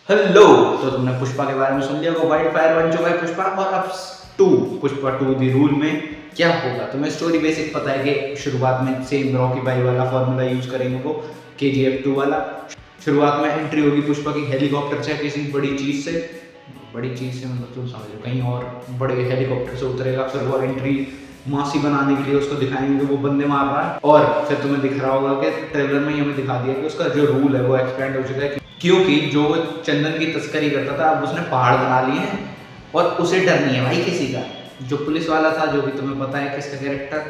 Hello. तो तुमने पुष्पा के बारे में सुन लिया होगा, वाइल्ड फायर बन चुका है पुष्पा। और अब two, Pushpa two the rule में क्या होगा। तुम्हें स्टोरी बेसिक पता है कि शुरुआत में सेम रॉकी भाई वाला फॉर्मूला यूज करेंगे वो, KGF 2 वाला। शुरुआत में एंट्री होगी पुष्पा की हेलीकॉप्टर से, किसी बड़ी चीज से। बड़ी चीज से मतलब तुम समझो कहीं और बड़े हेलीकॉप्टर से उतरेगा, फिर वो एंट्री मासी बनाने के लिए उसको दिखाएंगे कि वो बंदे मार रहा है। और फिर तुम्हें दिख रहा होगा कि ट्रेलर में ही हमें दिखा दिया कि उसका जो रूल है वो एक्सपेंड हो चुका है, क्योंकि जो वो चंदन की तस्करी करता था अब उसने पहाड़ बना लिए हैं और उसे डर नहीं है भाई किसी का। जो पुलिस वाला था, जो भी तुम्हें पता है किसका कैरेक्टर,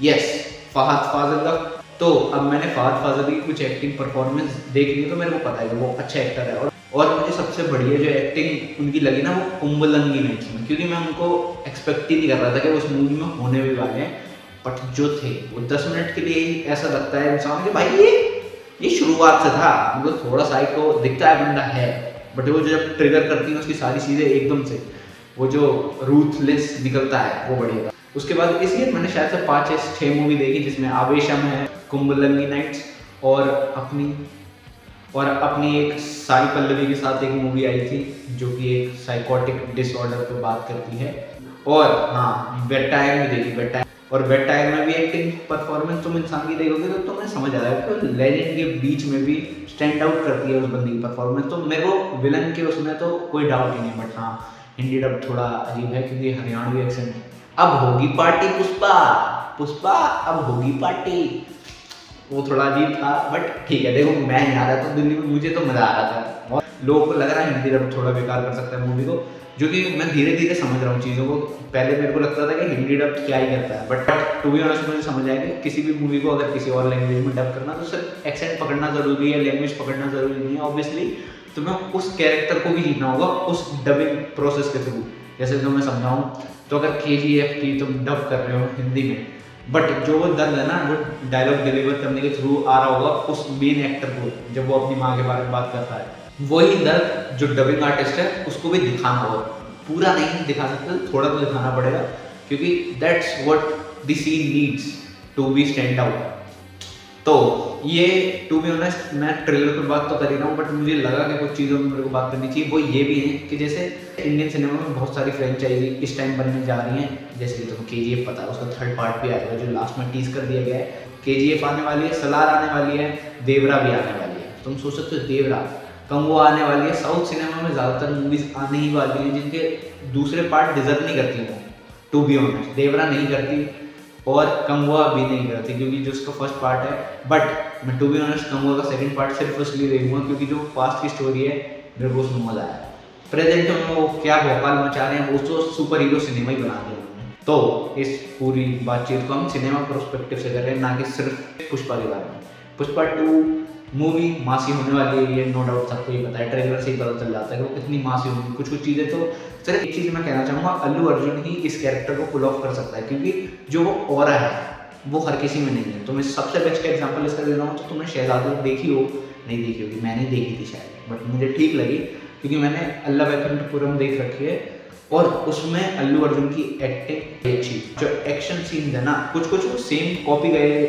यस, फहद फाजिल का। तो अब मैंने फहद फाजिल की कुछ एक्टिंग परफॉर्मेंस देख ली तो मेरे को पता है कि वो अच्छा एक्टर है। और मुझे सबसे बढ़िया जो एक्टिंग उनकी लगी ना, वो कुंभलंगी नाइट्स में, क्योंकि मैं उनको एक्सपेक्ट ही नहीं कर रहा था कि उस मूवी में होने भी वाले हैं। बट जो थे वो 10 मिनट के लिए ही ऐसा लगता है इंसान कि भाई ये शुरुआत से था, मतलब थोड़ा साइको दिखता है बंदा है, बट वो जब ट्रिगर करती है उसकी सारी चीज़ें एकदम से, वो जो रूथलेस निकलता है वो बढ़िया। उसके बाद इसलिए मैंने शायद से 5 या 6 मूवी देखी, जिसमें आवेशम है, कुंभलंगी नाइट्स, और अपनी एक साई पल्लवी के साथ एक मूवी आई थी जो कि एक साइकोटिक डिसऑर्डर पे बात करती है। और हाँ, बेड टाइम भी देखी, बेड टाइम। और बेड टाइम में भी एक्टिंग परफॉर्मेंस तुम इंसान की देखोगे तो तुम्हें समझ आएगा कि लेजेंड के बीच में भी स्टैंड आउट करती है उस बंदी की परफॉर्मेंस। तो मेरे को विलन के उसमें तो कोई डाउट ही नहीं, बट हाँ, हिंदी डब थोड़ा अजीब है क्योंकि हरियाणवी एक्सेंट। अब होगी पार्टी पुष्पा, पुष्पा अब होगी पार्टी, वो थोड़ा अजीब था बट ठीक है। देखो मैं यहाँ रहता हूँ दिल्ली में, मुझे तो मज़ा आ रहा था, और लोगों को लग रहा है हिंदी डब थोड़ा बेकार कर सकता है मूवी को, जो कि मैं धीरे धीरे समझ रहा हूँ चीज़ों को। पहले मेरे को लगता था कि हिंदी डब क्या ही करता है, बट टू बी ऑनेस्ट मुझे समझ आया कि किसी भी मूवी को अगर किसी और लैंग्वेज में डब करना तो सिर्फ एक्सेंट पकड़ना ज़रूरी है, लैंग्वेज पकड़ना ज़रूरी नहीं है। ऑब्वियसली तुम्हें उस कैरेक्टर को भी जीतना होगा उस डबिंग प्रोसेस के थ्रू। जैसे तो मैं समझाऊँ तो अगर KGF की तुम डब कर रहे हो हिंदी में, बट जो वो दर्द है ना, वो डायलॉग डिलीवर करने के थ्रू आ रहा होगा उस मेन एक्टर को, जब वो अपनी माँ के बारे में बात करता है, वही दर्द जो डबिंग आर्टिस्ट है उसको भी दिखाना होगा। पूरा नहीं दिखा सकते, थोड़ा तो दिखाना पड़ेगा, क्योंकि that's what the scene needs to be stand out. तो ये टू बी ऑनेस्ट मैं ट्रेलर पर बात तो कर ही रहा हूँ, बट मुझे लगा कि कुछ चीज़ों में मेरे को बात करनी चाहिए। वो ये भी है कि जैसे इंडियन सिनेमा में बहुत सारी फ्रेंचाइजी इस टाइम बनने जा रही हैं, जैसे कि तुम्हें KGF पता है, उसका 3rd पार्ट भी आएगा जो लास्ट में टीज कर दिया गया है। KGF आने वाली है, सलार आने वाली है, देवरा भी आने वाली है। तुम सोच सकते हो देवरा, कंगो आने वाली है। साउथ सिनेमा में ज़्यादातर मूवीज आने ही वाली हैं जिनके दूसरे पार्ट डिजर्व नहीं करती वो, टू बी ऑनेस्ट। देवरा नहीं करती और कंगुआ भी नहीं करती क्योंकि जो उसका फर्स्ट पार्ट है। बट मैं टू बी ऑनेस्ट कंगुआ का सेकंड पार्ट सिर्फ इसलिए देखूंगा क्योंकि जो पास्ट की स्टोरी है मेरे को उसमें मजा आया। प्रेजेंट में वो क्या भोपाल मचा रहे हैं, वो तो सुपर हीरो सिनेमा ही बना दिया उन्होंने। तो इस पूरी बातचीत को हम सिनेमा प्रोस्पेक्टिव से कर रहे हैं, ना कि सिर्फ पुष्पा के बारे में। पुष्पा 2 मूवी मासी होने वाली है, ये नो डाउट सबको ही पता है, ट्रेलर से ही पता चल जाता है कि वो कितनी मासी होगी। कुछ कुछ चीज़ें तो सिर्फ एक चीज़ मैं कहना चाहूँगा, अल्लू अर्जुन ही इस कैरेक्टर को पुल ऑफ कर सकता है, क्योंकि जो वो ऑरा है वो हर किसी में नहीं है। तो मैं सबसे बेस्ट एग्जांपल इसका दे रहा हूँ, तो तुमने शहजादी देखी हो, नहीं देखी होगी, मैंने देखी थी शायद, बट मुझे ठीक लगी क्योंकि मैंने अल्ला वैकुंठपुरम देख रखी है और उसमें अल्लू अर्जुन की एक्टिंग अच्छी। जो एक्शन सीन है ना, कुछ कुछ वो सेम कॉपी गए,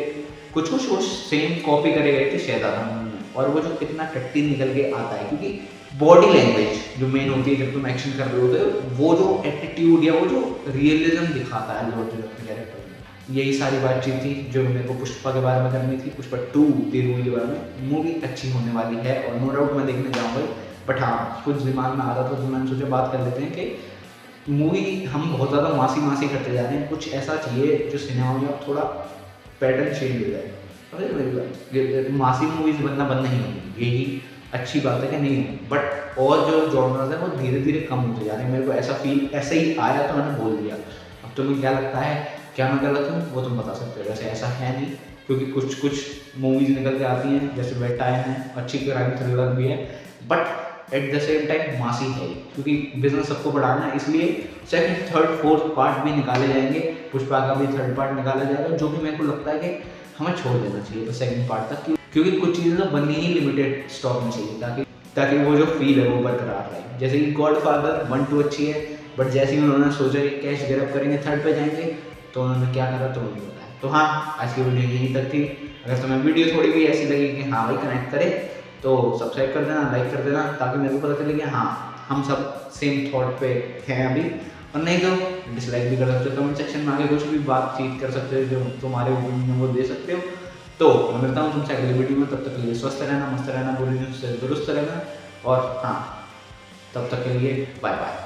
कुछ कुछ वो सेम कॉपी करे गए थे शहजादा में। और वो जो कितना टट्टी निकल के आता है, क्योंकि बॉडी लैंग्वेज जो मेन होती है जब तुम एक्शन कर रहे होते हो, वो जो एटीट्यूड या वो जो रियलिज्म दिखाता है अल्लू अर्जुन अपने कैरेक्टर में। यही सारी बातचीत थी जो मेरे को पुष्पा के बारे में करनी थी, पुष्पा 2 दी रूल के बारे में। मूवी अच्छी होने वाली है और नो डाउट मैं देखने जाऊँगा। बट हाँ, कुछ दिमाग में आ रहा था तो मैंने सोचा बात कर लेते हैं कि मूवी हम बहुत ज़्यादा मासी मासी करते जा रहे हैं, कुछ ऐसा चाहिए जो सिनेमा में अब थोड़ा पैटर्न चेंज हो जाए। अरे मेरी बात, मासी मूवीज बनना बंद नहीं होगी, यही अच्छी बात है कि नहीं है, बट और जो जॉनर्स है वो धीरे धीरे कम होते जा रहे हैं। मेरे को ऐसा फील ऐसे ही आया तो मैंने बोल दिया। अब तुम्हें क्या लगता है, क्या मैं गलत हूँ, वो तुम बता सकते हो। वैसे ऐसा है नहीं, क्योंकि कुछ कुछ मूवीज निकल के आती हैं, जैसे बेड टाइम है, अच्छी क्राइम थ्रिलर भी है, but at the same time मासी है, क्योंकि बिजनेस सबको बढ़ाना है। इसलिए सेकंड, थर्ड, फोर्थ पार्ट भी निकाले जाएंगे, पुष्पा का भी 3rd पार्ट निकाला जाएगा, जो कि मेरे को लगता है कि हमें छोड़ देना चाहिए तो सेकंड पार्ट तक, क्योंकि कुछ चीज़ें तो बननी ही लिमिटेड स्टॉक में चाहिए, ताकि वो जो फील है वो बरकरार रहे। जैसे कि गॉडफादर 1, 2 अच्छी है, बट जैसे ही उन्होंने सोचा कि कैश गिरअप करेंगे 3rd पे जाएंगे, तो उन्होंने क्या करा तो नहीं बताया। तो हाँ, आज की वीडियो यहीं तक थी। अगर तुम्हें वीडियो थोड़ी भी ऐसी लगी कि हाँ भाई कनेक्ट करे, तो सब्सक्राइब कर देना, लाइक कर देना, ताकि मेरे को पता चले कि हाँ हम सब सेम थॉट पे हैं अभी। और नहीं तो डिसलाइक भी कर सकते हो, कमेंट सेक्शन में आके कुछ भी बातचीत कर सकते हो, जो तुम्हारे ओपिनियन वो दे सकते हो। तो मैं मिलता हूँ तुमसे अगली वीडियो में, तब तक के लिए स्वस्थ रहना, मस्त रहना, बुरी न्यूज़ से दुरुस्त रहना, और हाँ तब तक के लिए बाय बाय।